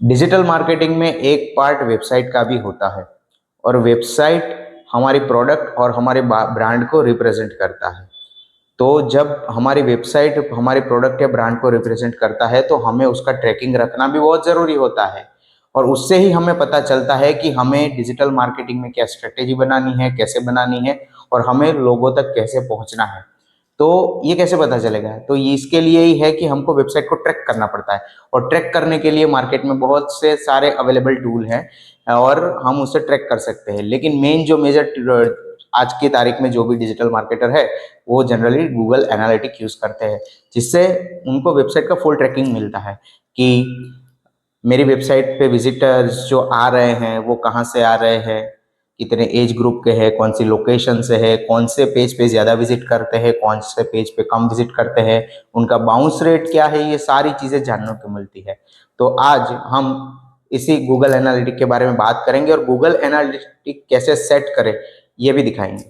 Digital marketing में एक part website का भी होता है और वेबसाइट हमारी प्रोडक्ट और हमारे ब्रांड को रिप्रेजेंट करता है। तो जब हमारी वेबसाइट हमारे प्रोडक्ट या ब्रांड को रिप्रेजेंट करता है तो हमें उसका ट्रैकिंग रखना भी बहुत ज़रूरी होता है और उससे ही हमें पता चलता है कि हमें डिजिटल मार्केटिंग में क्या स्ट्रेटेजी बनानी है, कैसे बनानी है और हमें लोगों तक कैसे पहुंचना है। तो ये कैसे पता चलेगा? तो इसके लिए ही है कि हमको वेबसाइट को ट्रैक करना पड़ता है और ट्रैक करने के लिए मार्केट में बहुत से सारे अवेलेबल टूल हैं और हम उसे ट्रैक कर सकते हैं। लेकिन मेन जो मेजर आज की तारीख में जो भी डिजिटल मार्केटर है वो जनरली गूगल एनालिटिक यूज करते हैं, जिससे उनको वेबसाइट का फुल ट्रैकिंग मिलता है कि मेरी वेबसाइट पे विजिटर्स जो आ रहे हैं वो कहाँ से आ रहे हैं, कितने एज ग्रुप के हैं, कौन सी लोकेशन से है, कौन से पेज पे ज़्यादा विजिट करते हैं, कौन से पेज पे कम विजिट करते हैं, उनका बाउंस रेट क्या है, ये सारी चीज़ें जानने को मिलती है। तो आज हम इसी गूगल एनालिटिक के बारे में बात करेंगे और गूगल एनालिटिक कैसे सेट करें ये भी दिखाएंगे।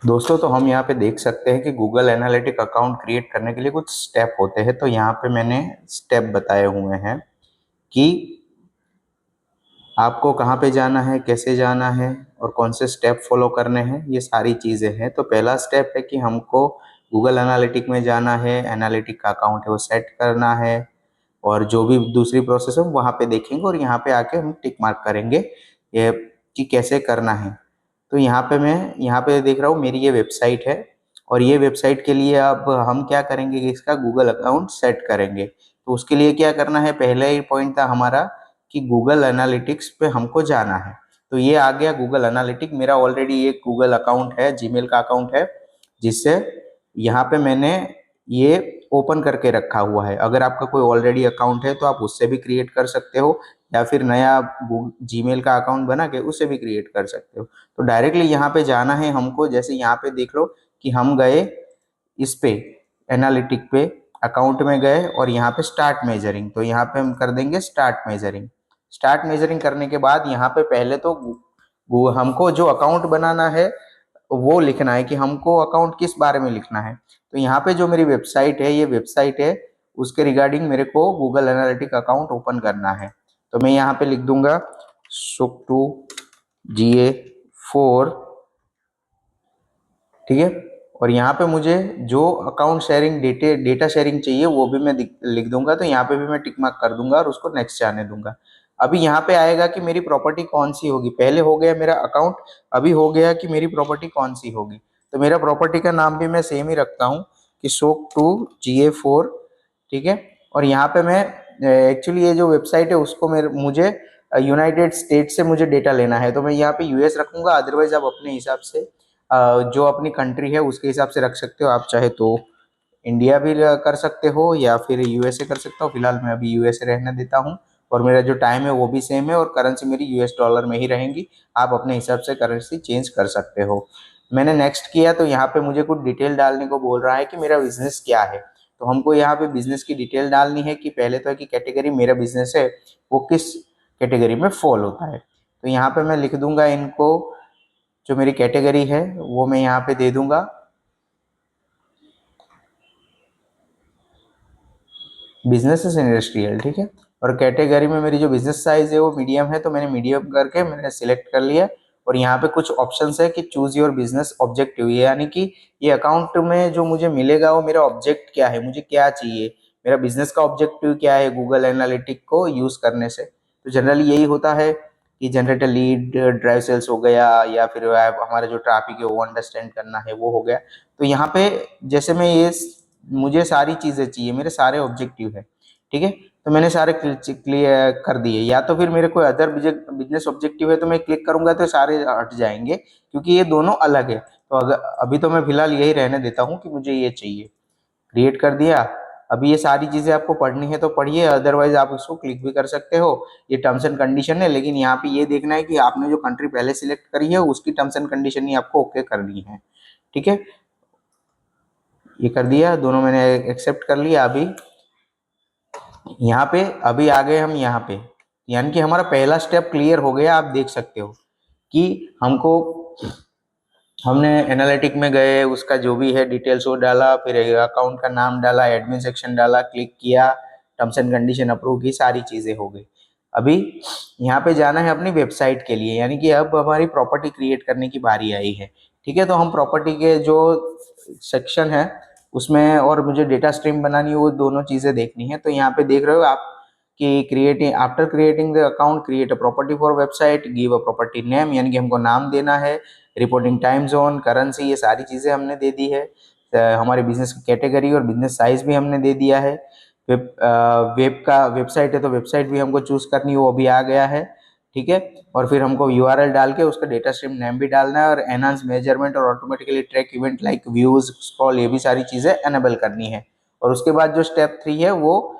दोस्तों, तो हम यहाँ पे देख सकते हैं कि गूगल एनालिटिक अकाउंट क्रिएट करने के लिए कुछ स्टेप होते हैं। तो यहाँ पे मैंने स्टेप बताए हुए हैं कि आपको कहाँ पे जाना है, कैसे जाना है और कौन से स्टेप फॉलो करने हैं, ये सारी चीज़ें हैं। तो पहला स्टेप है कि हमको गूगल एनालिटिक में जाना है, एनालिटिक का अकाउंट है वो सेट करना है और जो भी दूसरी प्रोसेस है वहाँ पे देखेंगे और यहाँ पे आके हम टिक मार्क करेंगे ये कि कैसे करना है। तो यहाँ पे मैं यहाँ पे देख रहा हूँ मेरी ये वेबसाइट है और ये वेबसाइट के लिए अब हम क्या करेंगे कि इसका गूगल अकाउंट सेट करेंगे। तो उसके लिए क्या करना है, पहला ही पॉइंट था हमारा कि गूगल एनालिटिक्स पे हमको जाना है। तो ये आ गया गूगल एनालिटिक, मेरा ऑलरेडी एक गूगल अकाउंट है, जीमेल का अकाउंट है, जिससे यहाँ पे मैंने ये ओपन करके रखा हुआ है। अगर आपका कोई ऑलरेडी अकाउंट है तो आप उससे भी क्रिएट कर सकते हो या फिर नया जीमेल का अकाउंट बना के उससे भी क्रिएट कर सकते हो। तो डायरेक्टली यहाँ पे जाना है हमको। जैसे यहाँ पे देख लो कि हम गए इस पे एनालिटिक पे, अकाउंट में गए और यहाँ पे स्टार्ट मेजरिंग, तो यहाँ पे हम कर देंगे स्टार्ट मेजरिंग। स्टार्ट मेजरिंग करने के बाद यहाँ पे पहले तो हमको जो अकाउंट बनाना है वो लिखना है कि हमको अकाउंट किस बारे में लिखना है। तो यहाँ पे जो मेरी वेबसाइट है, ये वेबसाइट है, उसके रिगार्डिंग मेरे को गूगल एनालिटिक अकाउंट ओपन करना है। तो मैं यहाँ पे लिख दूंगा सुक्टू GA4, ठीक है। और यहाँ पे मुझे जो अकाउंट शेयरिंग डेटा शेयरिंग चाहिए वो भी मैं लिख दूंगा। तो यहाँ पे भी मैं टिक मार्क कर दूंगा और उसको नेक्स्ट जाने दूंगा। अभी यहाँ पे आएगा कि मेरी प्रॉपर्टी कौन सी होगी। पहले हो गया मेरा अकाउंट, अभी हो गया कि मेरी प्रॉपर्टी कौन सी होगी। तो मेरा प्रॉपर्टी का नाम भी मैं सेम ही रखता हूँ कि SOAK2 GA4, ठीक है। और यहाँ पे मैं एक्चुअली ये जो वेबसाइट है उसको मुझे यूनाइटेड स्टेट से मुझे डेटा लेना है, तो मैं यहाँ पे US रखूंगा। अदरवाइज आप अपने हिसाब से जो अपनी कंट्री है उसके हिसाब से रख सकते हो। आप चाहे तो इंडिया भी कर सकते हो या फिर USA कर सकते हो। फिलहाल मैं अभी USA रहने देता हूँ और मेरा जो टाइम है वो भी सेम है और करेंसी मेरी US डॉलर में ही रहेंगी। आप अपने हिसाब से करेंसी चेंज कर सकते हो। मैंने नेक्स्ट किया तो यहाँ पे मुझे कुछ डिटेल डालने को बोल रहा है कि मेरा बिजनेस क्या है। तो हमको यहाँ पे बिजनेस की डिटेल डालनी है कि पहले तो है कि कैटेगरी मेरा बिजनेस है वो किस कैटेगरी में फॉल होता है। तो यहाँ पे मैं लिख दूंगा इनको, जो मेरी कैटेगरी है वो मैं यहाँ पे दे दूंगा बिजनेस इंडस्ट्रियल, ठीक है। और कैटेगरी में मेरी जो बिजनेस साइज है वो मीडियम है, तो मैंने मीडियम करके मैंने सिलेक्ट कर लिया। और यहाँ पे कुछ ऑप्शंस है कि चूज योर बिजनेस ऑब्जेक्टिव, यानी कि ये अकाउंट में जो मुझे मिलेगा वो मेरा ऑब्जेक्ट क्या है, मुझे क्या चाहिए, मेरा बिजनेस का ऑब्जेक्टिव क्या है गूगल एनालिटिक को यूज करने से। तो जनरली यही होता है कि जनरेट लीड, ड्राइव सेल्स हो गया, या फिर हमारा जो ट्रैफिक है वो अंडरस्टैंड करना है वो हो गया। तो यहाँ पे जैसे मैं ये मुझे सारी चीजें चाहिए, मेरे सारे ऑब्जेक्टिव है, ठीक है। तो मैंने सारे क्लियर कर दिए। या तो फिर मेरे कोई अदर बिजनेस ऑब्जेक्टिव है तो मैं क्लिक करूंगा तो सारे हट जाएंगे क्योंकि ये दोनों अलग है। तो अगर अभी तो मैं फिलहाल यही रहने देता हूँ कि मुझे ये चाहिए, क्रिएट कर दिया। अभी ये सारी चीजें आपको पढ़नी है तो पढ़िए, अदरवाइज आप इसको क्लिक भी कर सकते हो। ये टर्म्स एंड कंडीशन है, लेकिन यहाँ पे ये देखना है कि आपने जो कंट्री पहले सिलेक्ट करी है उसकी टर्म्स एंड कंडीशन ही आपको ओके करनी है, ठीक है। ये कर दिया, दोनों मैंने एक्सेप्ट कर लिया। अभी यहाँ पे अभी आ गए हम यहाँ पे, यानी कि हमारा पहला स्टेप क्लियर हो गया। आप देख सकते हो कि हमने एनालिटिक में गए, उसका जो भी है डिटेल्स वो डाला, फिर अकाउंट का नाम डाला, एडमिन सेक्शन डाला, क्लिक किया, टर्म्स एंड कंडीशन अप्रूव की, सारी चीज़ें हो गई। अभी यहाँ पे जाना है अपनी वेबसाइट के लिए, यानी कि अब हमारी प्रॉपर्टी क्रिएट करने की बारी आई है। ठीक है, तो हम प्रॉपर्टी के जो सेक्शन है उसमें, और मुझे डेटा स्ट्रीम बनानी है, वो दोनों चीज़ें देखनी है। तो यहाँ पे देख रहे हो आप कि creating after creating the account create a property for website, give a property name, यानी कि हमको नाम देना है, रिपोर्टिंग टाइम जोन, करेंसी, ये सारी चीज़ें हमने दे दी है। हमारे बिजनेस की कैटेगरी और बिजनेस साइज भी हमने दे दिया है। वेब का वेबसाइट है तो वेबसाइट भी हमको चूज करनी है, वो भी आ गया है। ठीक है, और फिर हमको यूआरएल डाल के उसका डेटा स्ट्रीम नेम भी डालना है, और एनहांस मेजरमेंट और automatically track event like views, scroll, ये भी सारी चीज़ें एनेबल करनी है। और उसके बाद जो स्टेप 3 है वो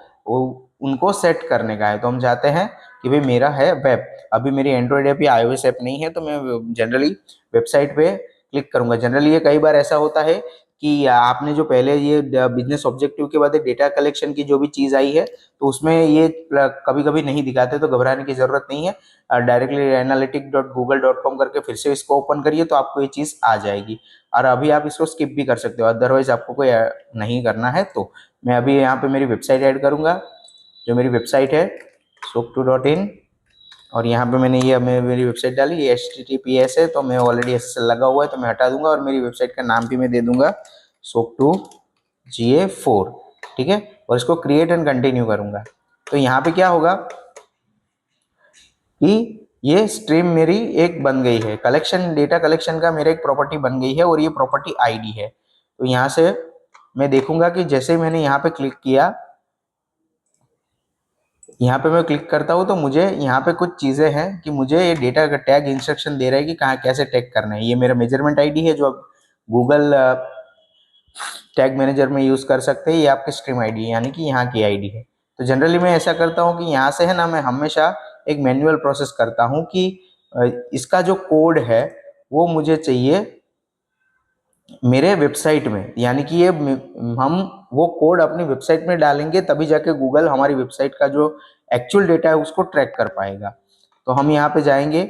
उनको सेट करने का है। तो हम चाहते हैं कि भाई मेरा है वेब, अभी मेरी एंड्रॉयड ऐप या iOS ऐप नहीं है, तो मैं जनरली वेबसाइट पे क्लिक करूंगा। जनरली ये कई बार ऐसा होता है कि आपने जो पहले ये बिजनेस ऑब्जेक्टिव के बाद डेटा कलेक्शन की जो भी चीज़ आई है, तो उसमें ये कभी कभी नहीं दिखाते, तो घबराने की ज़रूरत नहीं है। डायरेक्टली analytic.google.com करके फिर से इसको ओपन करिए तो आपको ये चीज़ आ जाएगी। और अभी आप इसको स्किप भी कर सकते हो, अदरवाइज आपको कोई नहीं करना है। तो मैं अभी यहाँ पे मेरी वेबसाइट ऐड करूँगा, जो मेरी वेबसाइट है soap2.in, और यहाँ पे मैंने ये मेरी वेबसाइट डाली, ये HTTPS है, तो मैं ऑलरेडी SSL लगा हुआ है तो मैं हटा दूंगा, और मेरी वेबसाइट का नाम भी मैं दे दूंगा soap2GA4। ठीक है, और इसको क्रिएट एंड कंटिन्यू करूंगा। तो यहाँ पे क्या होगा कि ये स्ट्रीम मेरी एक बन गई है, कलेक्शन, डेटा कलेक्शन का मेरा एक प्रॉपर्टी बन गई है, और ये प्रॉपर्टी आईडी है। तो यहाँ से मैं देखूंगा कि जैसे मैंने यहाँ पे क्लिक किया, यहाँ पे मैं क्लिक करता हूँ, तो मुझे यहाँ पे कुछ चीज़ें हैं कि मुझे ये डेटा का टैग इंस्ट्रक्शन दे रहा है कि कहाँ कैसे टैग करना है। ये मेरा मेजरमेंट आईडी है जो आप गूगल टैग मैनेजर में यूज़ कर सकते हैं। ये आपकी स्ट्रीम आईडी है, यानी कि यहाँ की आईडी है। तो जनरली मैं ऐसा करता हूँ कि यहाँ से है ना, मैं हमेशा एक मैनुअल प्रोसेस करता हूँ कि इसका जो कोड है वो मुझे चाहिए मेरे वेबसाइट में, यानी कि ये हम वो कोड अपनी वेबसाइट में डालेंगे तभी जाके गूगल हमारी वेबसाइट का जो एक्चुअल डेटा है उसको ट्रैक कर पाएगा। तो हम यहाँ पे जाएंगे,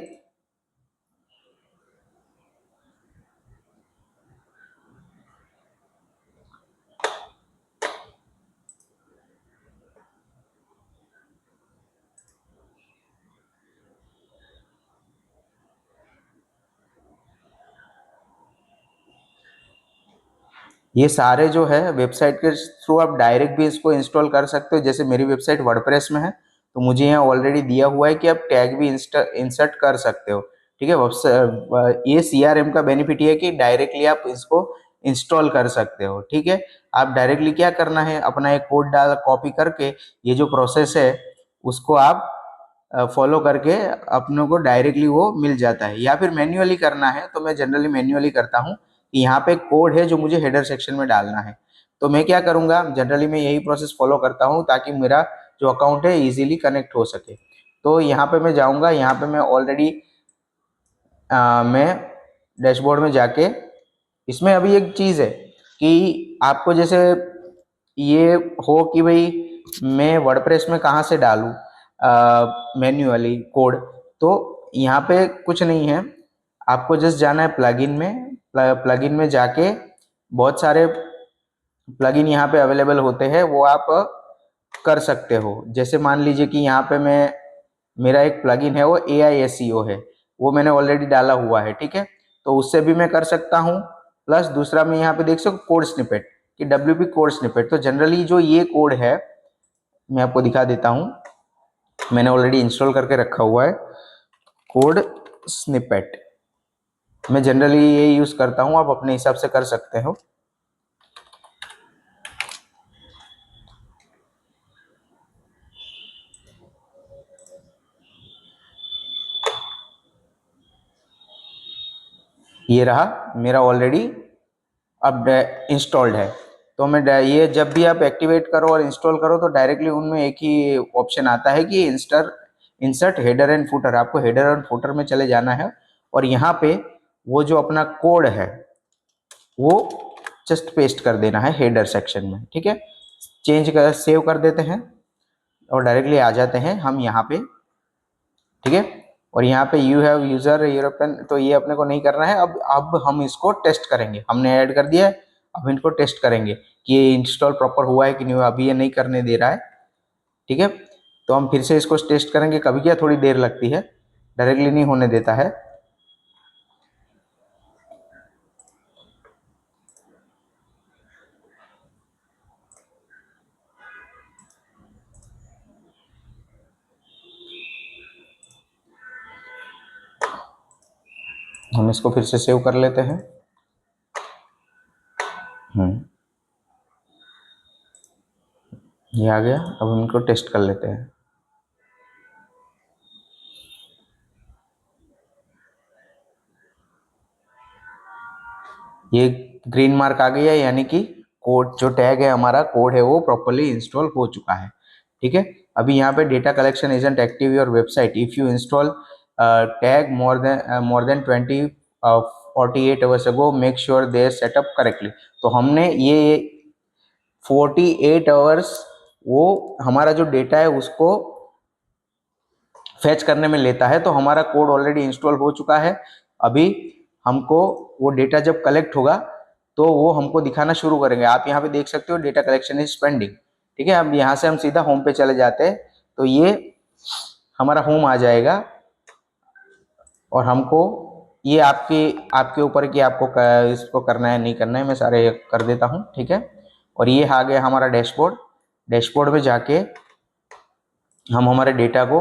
ये सारे जो है वेबसाइट के थ्रू आप डायरेक्ट भी इसको इंस्टॉल कर सकते हो। जैसे मेरी वेबसाइट वर्डप्रेस में है, तो मुझे यहाँ ऑलरेडी दिया हुआ है कि आप टैग भी इंसर्ट कर सकते हो। ठीक है, ये CRM का बेनिफिट ये है कि डायरेक्टली आप इसको इंस्टॉल कर सकते हो। ठीक है, आप डायरेक्टली क्या करना है, अपना एक कोड डाल कॉपी करके, ये जो प्रोसेस है उसको आप फॉलो करके अपनों को डायरेक्टली वो मिल जाता है। या फिर मैन्युअली करना है तो मैं जनरली मैन्युअली करता हूँ कि यहाँ पे कोड है जो मुझे हेडर सेक्शन में डालना है। तो मैं क्या करूँगा, जनरली मैं यही प्रोसेस फॉलो करता हूँ ताकि मेरा जो अकाउंट है इजीली कनेक्ट हो सके। तो यहाँ पे मैं जाऊँगा, यहाँ पे मैं ऑलरेडी मैं डैशबोर्ड में जाके, इसमें अभी एक चीज़ है कि आपको जैसे ये हो कि भाई मैं वर्डप्रेस में कहाँ से डालूँ मैन्युअली कोड, तो यहाँ पे कुछ नहीं है, आपको जस्ट जाना है प्लगइन में। प्लगइन में जाके बहुत सारे प्लगइन यहाँ पे अवेलेबल होते हैं, वो आप कर सकते हो। जैसे मान लीजिए कि यहाँ पे मेरा एक प्लगइन है वो AISEO है, वो मैंने ऑलरेडी डाला हुआ है। ठीक है, तो उससे भी मैं कर सकता हूँ। प्लस दूसरा मैं यहाँ पे देख सकूँ कोड स्निपेट कि WP कोड स्निपेट। तो जनरली जो ये कोड है मैं आपको दिखा देता हूँ, मैंने ऑलरेडी इंस्टॉल करके रखा हुआ है कोड स्निपेट। मैं जनरली ये यूज़ करता हूँ, आप अपने हिसाब से कर सकते हो। ये रहा मेरा ऑलरेडी अब इंस्टॉल्ड है। तो मैं ये जब भी आप एक्टिवेट करो और इंस्टॉल करो तो डायरेक्टली उनमें एक ही ऑप्शन आता है कि इंसर्ट हेडर एंड फुटर। आपको हेडर एंड फुटर में चले जाना है, और यहाँ पे वो जो अपना कोड है वो जस्ट पेस्ट कर देना है हेडर सेक्शन में। ठीक है, चेंज कर सेव कर देते हैं और डायरेक्टली आ जाते हैं हम यहाँ पे। ठीक है, और यहाँ पे यू हैव यूजर यूरोपियन, तो ये अपने को नहीं करना है। अब हम इसको टेस्ट करेंगे, हमने ऐड कर दिया है, अब इनको टेस्ट करेंगे कि ये इंस्टॉल प्रॉपर हुआ है कि नहीं हुआ। अभी ये नहीं करने दे रहा है, ठीक है। तो हम फिर से इसको टेस्ट करेंगे, कभी क्या थोड़ी देर लगती है, डायरेक्टली नहीं होने देता है। हम इसको फिर से सेव कर लेते हैं। ये आ गया। अब हम इनको टेस्ट कर लेते हैं। ये ग्रीन मार्क आ गया, यानी कि कोड जो टैग है हमारा, कोड है वो प्रॉपर्ली इंस्टॉल हो चुका है। ठीक है। अभी यहाँ पे data collection agent active your website if you install tag more than 48 hours ago make sure they setup correctly. तो हमने ये 48 आवर्स वो हमारा जो डेटा है उसको फैच करने में लेता है। तो हमारा कोड ऑलरेडी इंस्टॉल हो चुका है। अभी हमको वो डेटा जब कलेक्ट होगा तो वो हमको दिखाना शुरू करेंगे। आप यहाँ पे देख सकते हो डेटा कलेक्शन इज पेंडिंग। ठीक है। अब यहाँ से हम सीधा होम पे चले जाते हैं, तो ये हमारा होम आ जाएगा और हमको ये आपके ऊपर कि आपको इसको करना है नहीं करना है, मैं सारे कर देता हूँ। ठीक है। और ये आ गया हमारा डैशबोर्ड। डैशबोर्ड में जाके हम हमारे डेटा को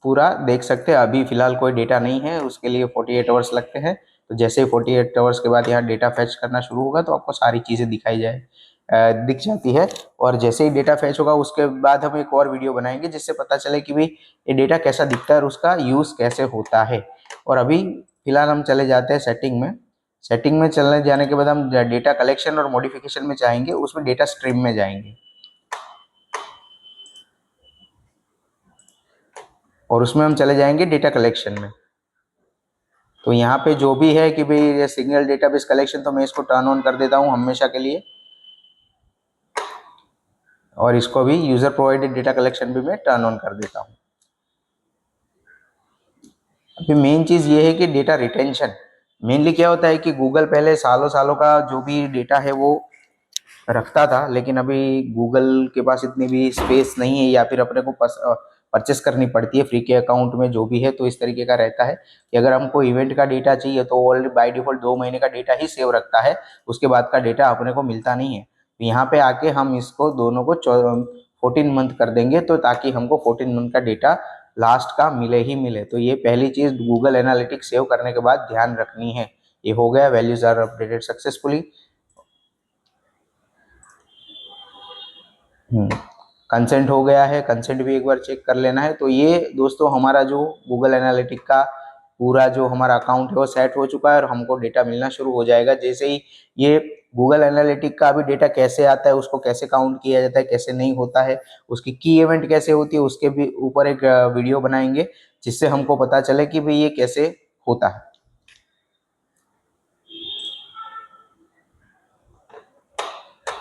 पूरा देख सकते हैं। अभी फिलहाल कोई डेटा नहीं है, उसके लिए 48 आवर्स लगते हैं। तो जैसे ही 48 आवर्स के बाद यहाँ डेटा फैच करना शुरू होगा तो आपको सारी चीज़ें दिख जाती है। और जैसे ही डेटा फैच होगा उसके बाद हम एक और वीडियो बनाएंगे जिससे पता चले कि भाई ये डेटा कैसा दिखता है और उसका यूज़ कैसे होता है। और अभी फिलहाल हम चले जाते हैं सेटिंग में। सेटिंग में चलने जाने के बाद हम डेटा कलेक्शन और मॉडिफिकेशन में जाएंगे, उसमें डेटा स्ट्रीम में जाएंगे और उसमें हम चले जाएंगे डेटा कलेक्शन में। तो यहाँ पे जो भी है कि भाई ये सिंगल डेटाबेस कलेक्शन, तो मैं इसको टर्न ऑन कर देता हूँ हमेशा के लिए। और इसको भी यूजर प्रोवाइडेड डेटा कलेक्शन भी मैं टर्न ऑन कर देता हूँ। अभी मेन चीज़ ये है कि डेटा रिटेंशन। मेनली क्या होता है कि गूगल पहले सालों सालों का जो भी डेटा है वो रखता था, लेकिन अभी गूगल के पास इतनी भी स्पेस नहीं है या फिर अपने को परचेस करनी पड़ती है फ्री के अकाउंट में जो भी है। तो इस तरीके का रहता है कि अगर हमको इवेंट का डेटा चाहिए तो ऑलरेडी बाय डिफॉल्ट 2 महीने का डेटा ही सेव रखता है, उसके बाद का डेटा अपने को मिलता नहीं है। तो यहाँ पे आके हम इसको दोनों को 14 मंथ कर देंगे, तो ताकि हमको 14 मंथ का डेटा लास्ट का मिले ही मिले। तो ये पहली चीज़ गूगल एनालिटिक्स सेव करने के बाद ध्यान रखनी है। ये हो गया, values are updated successfully. Consent हो गया है, कंसेंट भी एक बार चेक कर लेना है। तो ये दोस्तों हमारा जो गूगल एनालिटिक का पूरा जो हमारा अकाउंट है वो सेट हो चुका है और हमको डेटा मिलना शुरू हो जाएगा। जैसे ही ये गूगल एनालिटिक का भी डेटा कैसे आता है, उसको कैसे काउंट किया जाता है, कैसे नहीं होता है, उसकी की इवेंट कैसे होती है, उसके भी ऊपर एक वीडियो बनाएंगे जिससे हमको पता चले कि भाई ये कैसे होता है।